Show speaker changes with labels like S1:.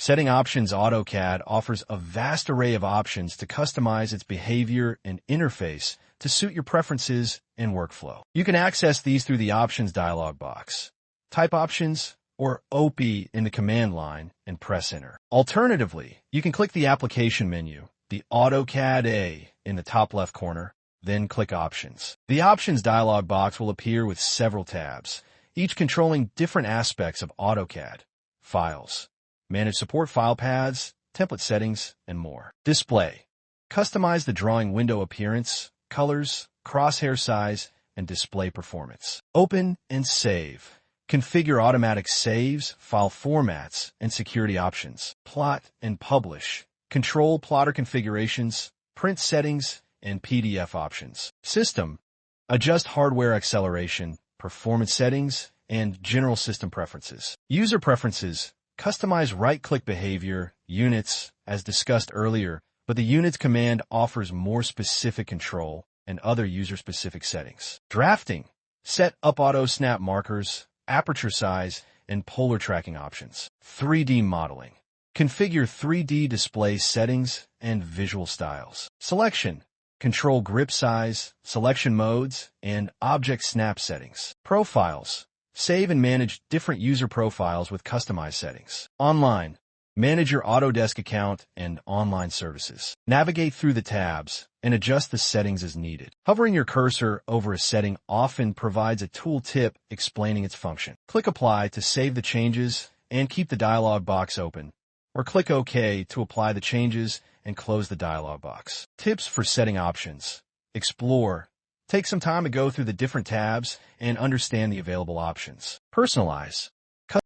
S1: Setting Options AutoCAD offers a vast array of options to customize its behavior and interface to suit your preferences and workflow. You can access these through the Options dialog box. Type Options or OP in the command line and press Enter. Alternatively, you can click the application menu, the AutoCAD A in the top left corner, then click Options. The Options dialog box will appear with several tabs, each controlling different aspects of AutoCAD: Files, Manage Support File Paths, Template Settings, and more. Display. Customize the drawing window appearance, colors, crosshair size, and display performance. Open and Save. Configure automatic saves, file formats, and security options. Plot and Publish. Control plotter configurations, print settings, and PDF options. System. Adjust hardware acceleration, performance settings, and general system preferences. User preferences. Customize right-click behavior, units, as discussed earlier, but the units command offers more specific control and other user-specific settings. Drafting. Set up auto-snap markers, aperture size, and polar tracking options. 3D modeling. Configure 3D display settings and visual styles. Selection. Control grip size, selection modes, and object snap settings. Profiles. Save and manage different user profiles with customized settings. Online. Manage your Autodesk account and online services. Navigate through the tabs and adjust the settings as needed. Hovering your cursor over a setting often provides a tool tip explaining its function. Click Apply to save the changes and keep the dialog box open, or click OK to apply the changes and close the dialog box. Tips for setting options. Explore. Take some time to go through the different tabs and understand the available options. Personalize.